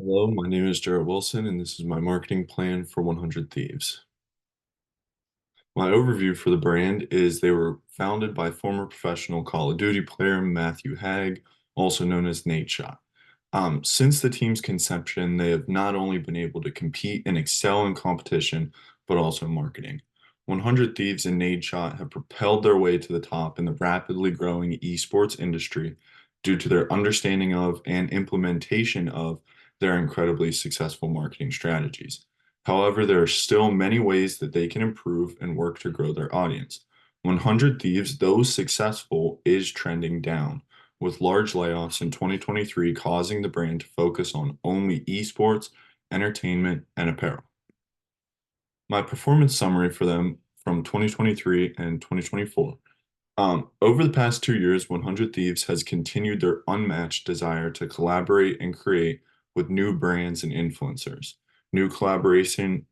Hello, my name is Jarrett Wilson, and this is my marketing plan for 100 Thieves. My overview for the brand is they were founded by former professional Call of Duty player Matthew Haig, also known as Nate Shot. Since the team's conception, they have not only been able to compete and excel in competition, but also marketing. 100 Thieves and Nate Shot have propelled their way to the top in the rapidly growing esports industry due to their understanding of and implementation of their incredibly successful marketing strategies. However, there are still many ways that they can improve and work to grow their audience. 100 Thieves, though successful, is trending down, with large layoffs in 2023 causing the brand to focus on only esports, entertainment, and apparel. My performance summary for them from 2023 and 2024. Over the past 2 years, 100 Thieves has continued their unmatched desire to collaborate and create with new brands and influencers. New collaborations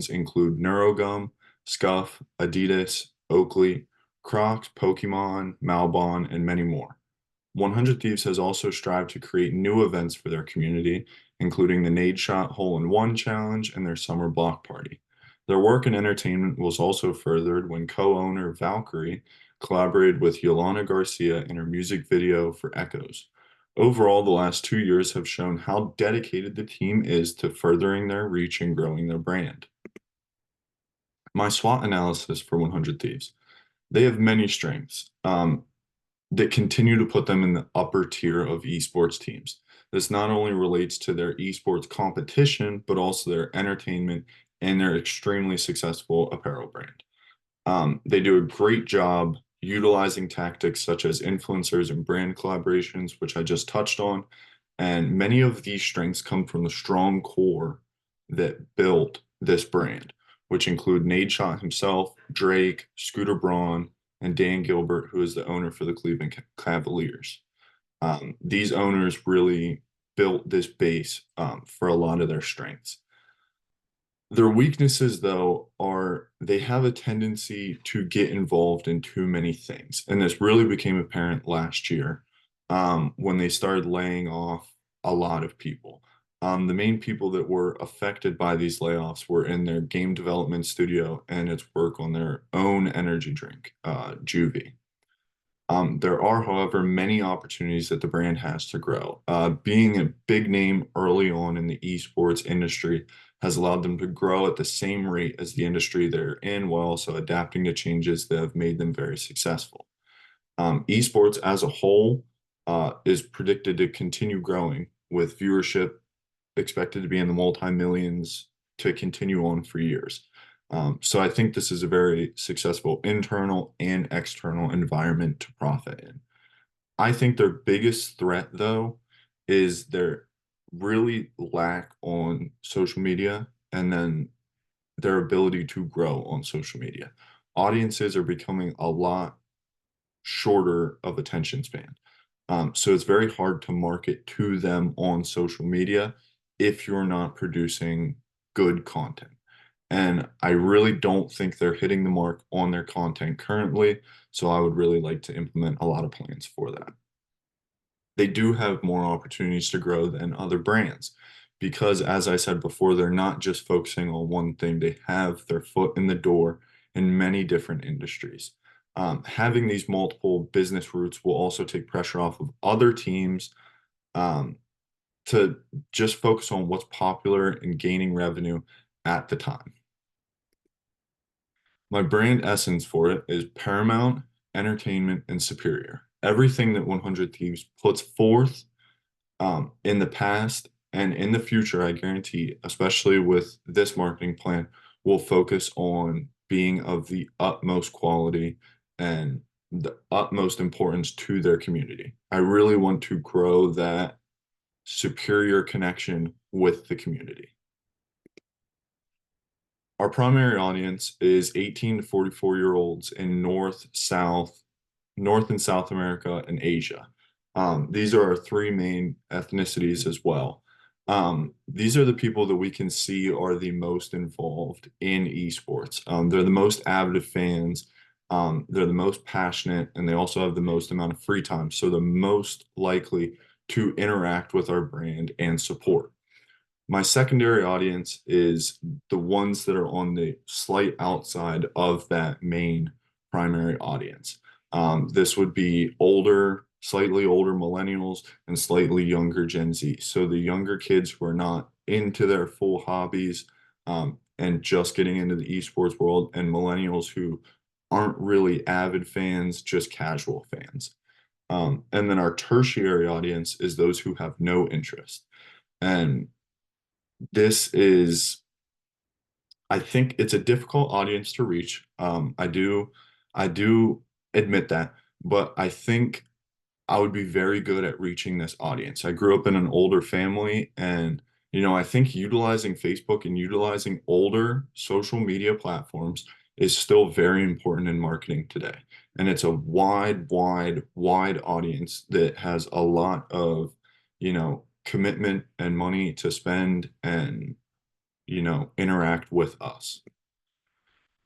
include Neurogum, Scuff, Adidas, Oakley, Crocs, Pokemon, Malbon, and many more. 100 Thieves has also strived to create new events for their community, including the Nade Shot Hole in One Challenge and their summer block party. Their work in entertainment was also furthered when co-owner Valkyrie collaborated with Yolanda Garcia in her music video for Echoes. Overall, the last 2 years have shown how dedicated the team is to furthering their reach and growing their brand. My SWOT analysis for 100 Thieves. They have many strengths. That continue to put them in the upper tier of esports teams. This not only relates to their esports competition, but also their entertainment and their extremely successful apparel brand. They do a great job utilizing tactics such as influencers and brand collaborations, which I just touched on. And many of these strengths come from the strong core that built this brand, which include Nade Shot himself, Drake, Scooter Braun, and Dan Gilbert, who is the owner for the Cleveland Cavaliers. These owners really built this base for a lot of their strengths. Their weaknesses, though, are they have a tendency to get involved in too many things. And this really became apparent last year when they started laying off a lot of people. The main people that were affected by these layoffs were in their game development studio and its work on their own energy drink, Juvie. There are, however, many opportunities that the brand has to grow. Being a big name early on in the esports industry has allowed them to grow at the same rate as the industry they're in, while also adapting to changes that have made them very successful. Esports as a whole is predicted to continue growing, with viewership expected to be in the multi-millions to continue on for years. So I think this is a very successful internal and external environment to profit in. I think their biggest threat, though, is their really lack on social media and then their ability to grow on social media. Audiences are becoming a lot shorter of attention span. So it's very hard to market to them on social media if you're not producing good content. And I really don't think they're hitting the mark on their content currently. So I would really like to implement a lot of plans for that. They do have more opportunities to grow than other brands because, as I said before, they're not just focusing on one thing. They have their foot in the door in many different industries. Having these multiple business routes will also take pressure off of other teams um, to just focus on what's popular and gaining revenue at the time. My brand essence for it is paramount, entertainment, and superior. Everything that 100 Thieves puts forth in the past and in the future, I guarantee, especially with this marketing plan, will focus on being of the utmost quality and the utmost importance to their community. I really want to grow that superior connection with the community. Our primary audience is 18 to 44-year-olds in North and South America and Asia. These are our three main ethnicities as well. These are the people that we can see are the most involved in esports. They're the most avid fans. They're the most passionate, and they also have the most amount of free time. So the most likely to interact with our brand and support. My secondary audience is the ones that are on the slight outside of that main primary audience. This would be older, slightly older millennials and slightly younger Gen Z. So the younger kids who are not into their full hobbies and just getting into the esports world, and millennials who aren't really avid fans, just casual fans. And then our tertiary audience is those who have no interest. And this is, I think it's a difficult audience to reach. I do admit that, but I think I would be very good at reaching this audience. I grew up in an older family, and I think utilizing Facebook and utilizing older social media platforms is still very important in marketing today. And it's a wide, wide, wide audience that has a lot of, commitment and money to spend and, interact with us.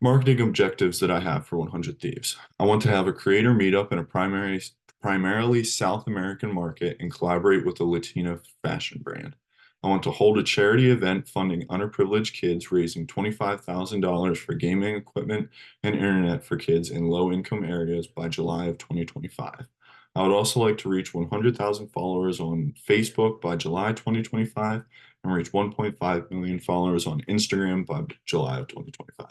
Marketing objectives that I have for 100 Thieves. I want to have a creator meetup in a primarily South American market and collaborate with a Latino fashion brand. I want to hold a charity event funding underprivileged kids, raising $25,000 for gaming equipment and internet for kids in low-income areas by July of 2025. I would also like to reach 100,000 followers on Facebook by July 2025 and reach 1.5 million followers on Instagram by July of 2025.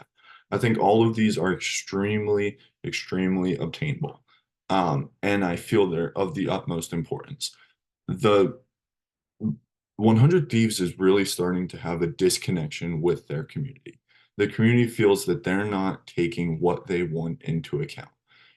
I think all of these are extremely, extremely obtainable. And I feel they're of the utmost importance. The 100 Thieves is really starting to have a disconnection with their community. The community feels that they're not taking what they want into account.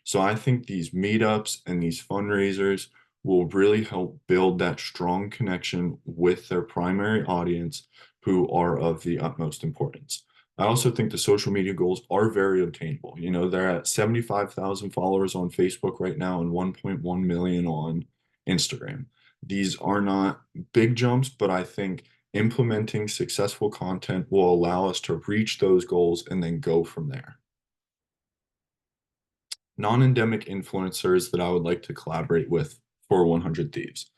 So I think these meetups and these fundraisers will really help build that strong connection with their primary audience who are of the utmost importance. I also think the social media goals are very obtainable. They're at 75,000 followers on Facebook right now and 1.1 million on Instagram. These are not big jumps, but I think implementing successful content will allow us to reach those goals and then go from there. Non-endemic influencers that I would like to collaborate with for 100 Thieves.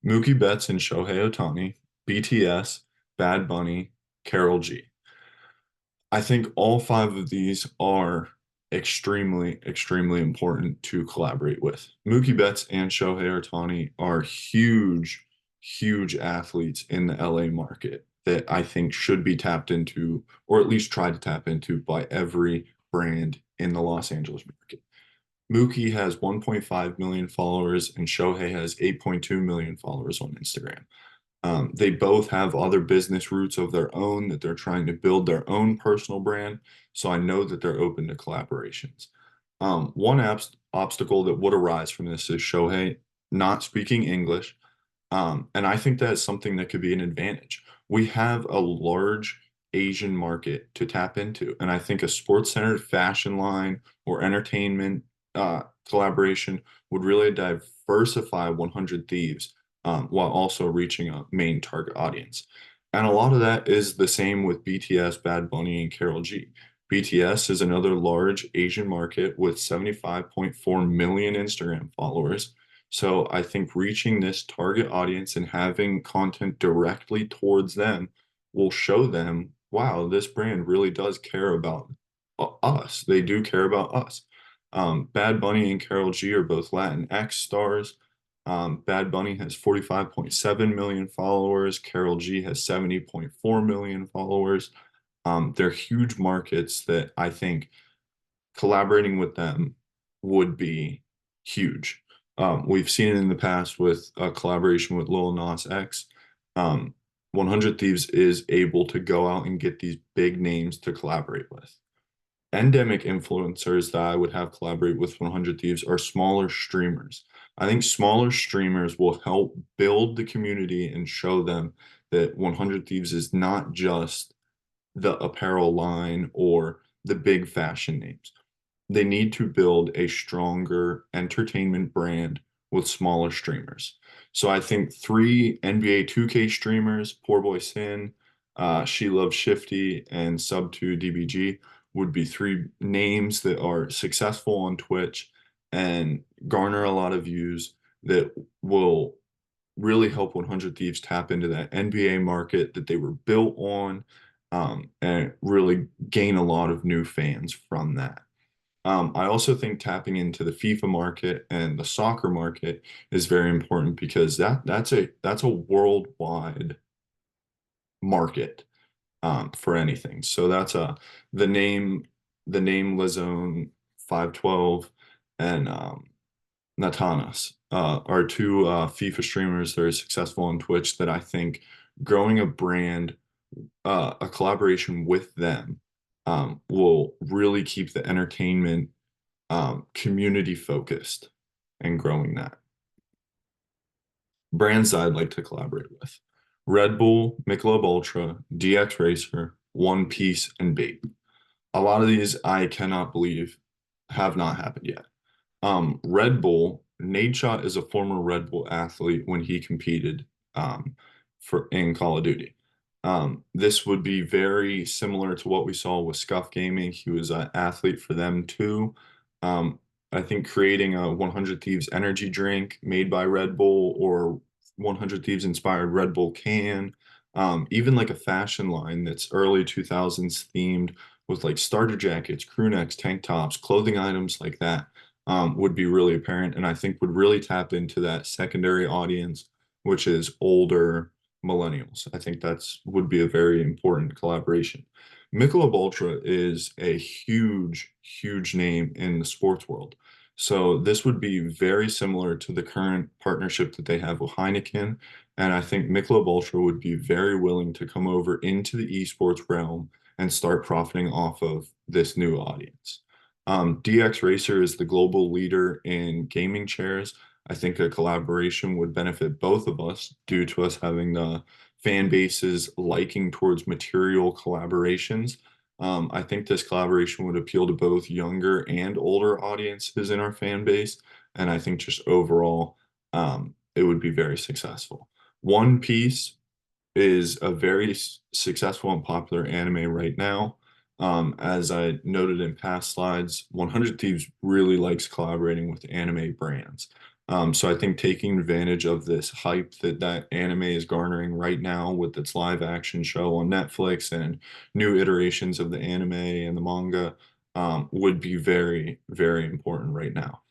Mookie Betts and Shohei Ohtani, BTS, Bad Bunny, Carol G. I think all five of these are extremely, extremely important to collaborate with. Mookie Betts and Shohei Ohtani are huge, huge athletes in the LA market that I think should be tapped into, or at least try to tap into by every brand in the Los Angeles market. Mookie has 1.5 million followers and Shohei has 8.2 million followers on Instagram. They both have other business roots of their own that they're trying to build their own personal brand. So I know that they're open to collaborations. One obstacle that would arise from this is Shohei not speaking English. And I think that's something that could be an advantage. We have a large Asian market to tap into. And I think a sports-centered fashion line or entertainment collaboration would really diversify 100 Thieves while also reaching a main target audience. And a lot of that is the same with BTS, Bad Bunny, and Carol G. BTS is another large Asian market with 75.4 million Instagram followers. So I think reaching this target audience and having content directly towards them will show them, wow, this brand really does care about us. They do care about us. Bad Bunny and Carol G are both Latinx stars. Bad Bunny has 45.7 million followers. Carol G has 70.4 million followers. They're huge markets that I think collaborating with them would be huge. We've seen it in the past with a collaboration with Lil Nas X. 100 Thieves is able to go out and get these big names to collaborate with. Endemic influencers that I would have collaborate with 100 Thieves are smaller streamers. I think smaller streamers will help build the community and show them that 100 Thieves is not just the apparel line or the big fashion names. They need to build a stronger entertainment brand with smaller streamers. So I think three NBA 2K streamers, Poor Boy Sin, She Loves Shifty, and Sub2DBG would be three names that are successful on Twitch and garner a lot of views that will really help 100 Thieves tap into that NBA market that they were built on, and really gain a lot of new fans from that. I also think tapping into the FIFA market and the soccer market is very important because that's a worldwide market, for anything. So that's the name the name Lizone 512 and Natanas are two FIFA streamers that are successful on Twitch that I think growing a brand, a collaboration with them, will really keep the entertainment community focused and growing that. Brands that I'd like to collaborate with: Red Bull, Michelob Ultra, DX Racer, One Piece, and Bape. A lot of these I cannot believe have not happened yet. Red Bull, Nadeshot is a former Red Bull athlete when he competed for in Call of Duty. This would be very similar to what we saw with Scuff Gaming. He was an athlete for them too. Um, I think creating a 100 Thieves energy drink made by Red Bull or 100 Thieves inspired Red Bull can, even like a fashion line that's early 2000s themed with like starter jackets, crew necks, tank tops, clothing items like that, would be really apparent, and I think would really tap into that secondary audience, which is older millennials. I think that's would be a very important collaboration. Michelob Ultra is a huge, huge name in the sports world. So this would be very similar to the current partnership that they have with Heineken. And I think Michelob Ultra would be very willing to come over into the esports realm and start profiting off of this new audience. DX Racer is the global leader in gaming chairs. I think a collaboration would benefit both of us due to us having the fan bases liking towards material collaborations. I think this collaboration would appeal to both younger and older audiences in our fan base, and I think just overall, it would be very successful. One Piece is a very successful and popular anime right now. As I noted in past slides, 100 Thieves really likes collaborating with anime brands. So I think taking advantage of this hype that anime is garnering right now with its live action show on Netflix and new iterations of the anime and the manga, would be very, very important right now.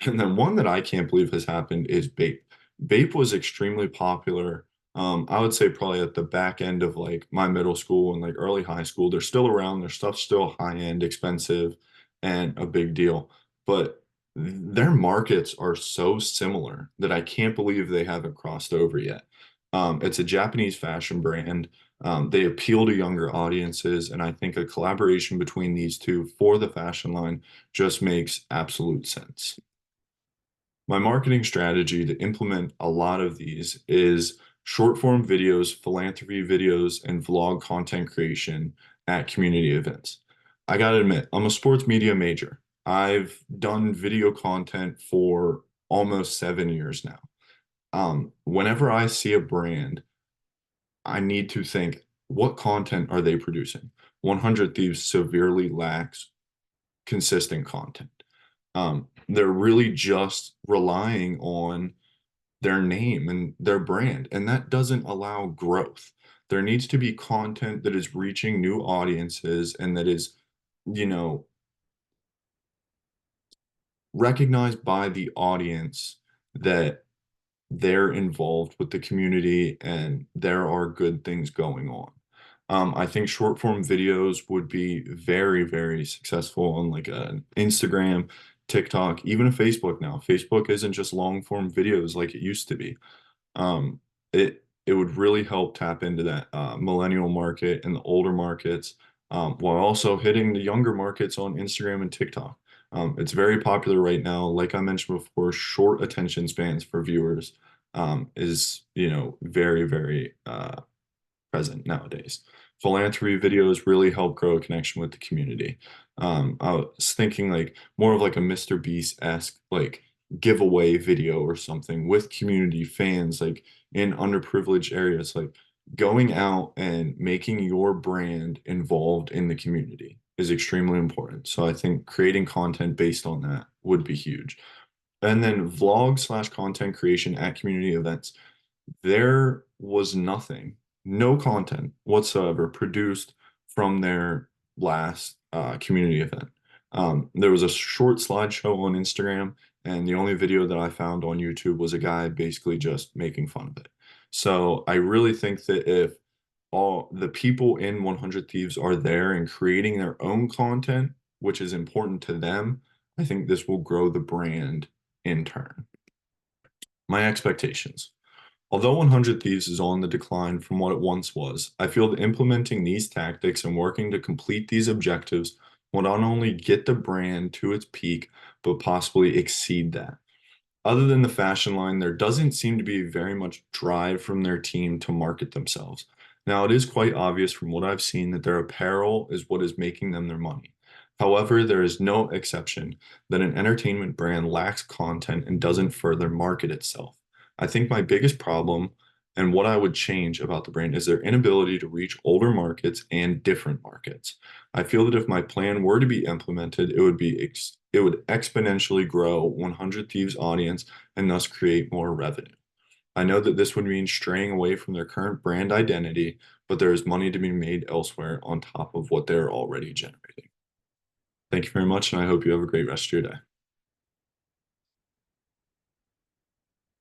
And then one that I can't believe has happened is Bape. Bape was extremely popular. I would say probably at the back end of like my middle school and like early high school. They're still around. Their stuff's still high end, expensive, and a big deal. But their markets are so similar that I can't believe they haven't crossed over yet. It's a Japanese fashion brand. They appeal to younger audiences, and I think a collaboration between these two for the fashion line just makes absolute sense. My marketing strategy to implement a lot of these is short form videos, philanthropy videos, and vlog content creation at community events. I gotta admit, I'm a sports media major. I've done video content for almost 7 years now. Whenever I see a brand, I need to think, what content are they producing? 100 Thieves severely lacks consistent content. They're really just relying on their name and their brand, and that doesn't allow growth. There needs to be content that is reaching new audiences and that is, you know, recognized by the audience that they're involved with the community and there are good things going on. I think short form videos would be very, very successful on like an Instagram, TikTok, even a Facebook now. Facebook isn't just long form videos like it used to be. It would really help tap into that millennial market and the older markets, while also hitting the younger markets on Instagram and TikTok. It's very popular right now. Like I mentioned before, short attention spans for viewers, is very, very present nowadays. Philanthropy videos really help grow a connection with the community. I was thinking like more of like a Mr. Beast-esque like giveaway video or something with community fans like in underprivileged areas, like going out and making your brand involved in the community is extremely important. So I think creating content based on that would be huge. And then vlog slash content creation at community events. there was nothing, no content whatsoever produced from their last community event. There was a short slideshow on Instagram, and the only video that I found on YouTube was a guy basically just making fun of it. So I really think that if all the people in 100 Thieves are there and creating their own content, which is important to them, I think this will grow the brand in turn. My expectations. Although 100 Thieves is on the decline from what it once was, I feel that implementing these tactics and working to complete these objectives will not only get the brand to its peak, but possibly exceed that. Other than the fashion line, there doesn't seem to be very much drive from their team to market themselves. Now, it is quite obvious from what I've seen that their apparel is what is making them their money. However, there is no exception that an entertainment brand lacks content and doesn't further market itself. I think my biggest problem and what I would change about the brand is their inability to reach older markets and different markets. I feel that if my plan were to be implemented, it would exponentially grow 100 Thieves audience and thus create more revenue. I know that this would mean straying away from their current brand identity, but there is money to be made elsewhere on top of what they're already generating. Thank you very much, and I hope you have a great rest of your day.